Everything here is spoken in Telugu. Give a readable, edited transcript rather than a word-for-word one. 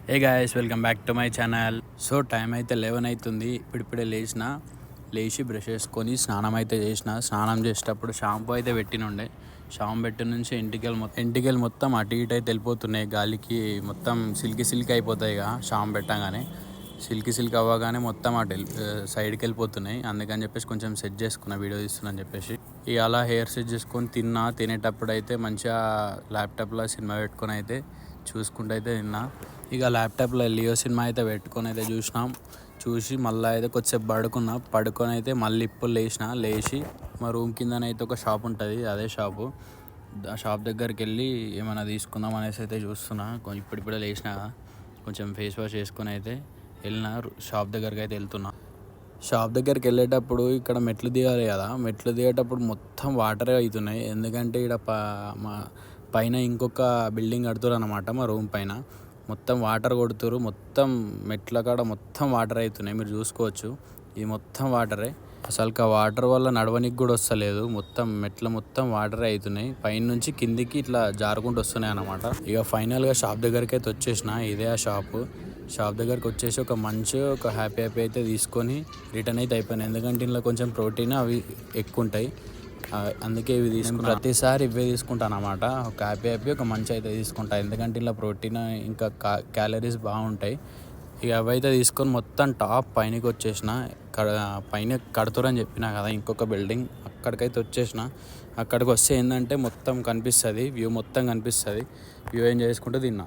A guys, welcome back to my channel. So time అయితే 11 అవుతుంది. ఇప్పుడిప్పుడే లేచి బ్రష్ చేసుకొని స్నానం అయితే స్నానం చేసేటప్పుడు షాంపూ అయితే పెట్టినుండే. షాంపూ పెట్టి నుంచి ఎంటికలు మొత్తం అటు ఇటు అయితే వెళ్ళిపోతున్నాయి. గాలికి మొత్తం సిల్కి అయిపోతాయి ఇక షాంపూ పెట్టగానే. సిల్కి అవ్వగానే మొత్తం అటు సైడ్కి వెళ్ళిపోతున్నాయి. అందుకని చెప్పేసి కొంచెం సెట్ చేసుకున్న, వీడియో తీస్తున్నాను చెప్పేసి. ఇక అలా హెయిర్ సెట్ చేసుకొని తినేటప్పుడు అయితే మంచిగా ల్యాప్టాప్లో సినిమా పెట్టుకొని అయితే చూసుకుంటూ అయితే తిన్నా. ఇక ల్యాప్టాప్లో లియో సినిమా అయితే పెట్టుకొని అయితే చూసి మళ్ళీ అయితే కొద్దిసేపు పడుకొని అయితే మళ్ళీ ఇప్పుడు లేచి మా రూమ్ కిందనైతే ఒక షాప్ ఉంటుంది. అదే షాపు. ఆ షాప్ దగ్గరికి వెళ్ళి ఏమైనా తీసుకుందాం అనేసి అయితే చూస్తున్నా. ఇప్పుడిప్పుడే లేచిన, కొంచెం ఫేస్ వాష్ చేసుకొని అయితే షాప్ దగ్గరికి అయితే వెళ్తున్నా. షాప్ దగ్గరికి వెళ్ళేటప్పుడు ఇక్కడ మెట్లు దిగాలి కదా, మెట్లు దిగేటప్పుడు మొత్తం వాటరే అవుతున్నాయి. ఎందుకంటే ఇక్కడ మా పైన ఇంకొక బిల్డింగ్ కడుతురు అన్నమాట. మా రూమ్ పైన మొత్తం వాటర్ కొడుతురు. మొత్తం మెట్ల కాడ మొత్తం వాటర్ అవుతున్నాయి, మీరు చూసుకోవచ్చు. ఇది మొత్తం వాటరే. అసలు ఆ వాటర్ వల్ల నడవనికి కూడా వస్తలేదు. మెట్ల మొత్తం వాటరే అవుతున్నాయి. పైన నుంచి కిందికి ఇట్లా జారుకుంటూ వస్తున్నాయి అన్నమాట. ఇక ఫైనల్గా షాప్ దగ్గరికి అయితే వచ్చేసిన. ఇదే ఆ షాప్ దగ్గరికి వచ్చేసి ఒక హ్యాపీ అయితే తీసుకొని రిటర్న్ అయితే అయిపోయినాయి. ఎందుకంటే ఇందులో కొంచెం ప్రోటీన్ అవి ఎక్కువ ఉంటాయి. అందుకే ఇవి తీసుకుని ప్రతిసారి ఇవే తీసుకుంటాను అన్నమాట. ఒక హ్యాపీ ఒక మంచి అయితే తీసుకుంటాను. ఎందుకంటే ఇలా ప్రోటీన్ ఇంకా క్యాలరీస్ బాగుంటాయి. ఇక అవైతే తీసుకొని మొత్తం టాప్ పైనకి వచ్చేసిన. పైన కడుతురని చెప్పినా కదా ఇంకొక బిల్డింగ్, అక్కడికైతే వచ్చేసిన. అక్కడికి వస్తే ఏంటంటే మొత్తం కనిపిస్తుంది, వ్యూ మొత్తం కనిపిస్తుంది. వ్యూ ఏం చేసుకుంటూ తిన్నా.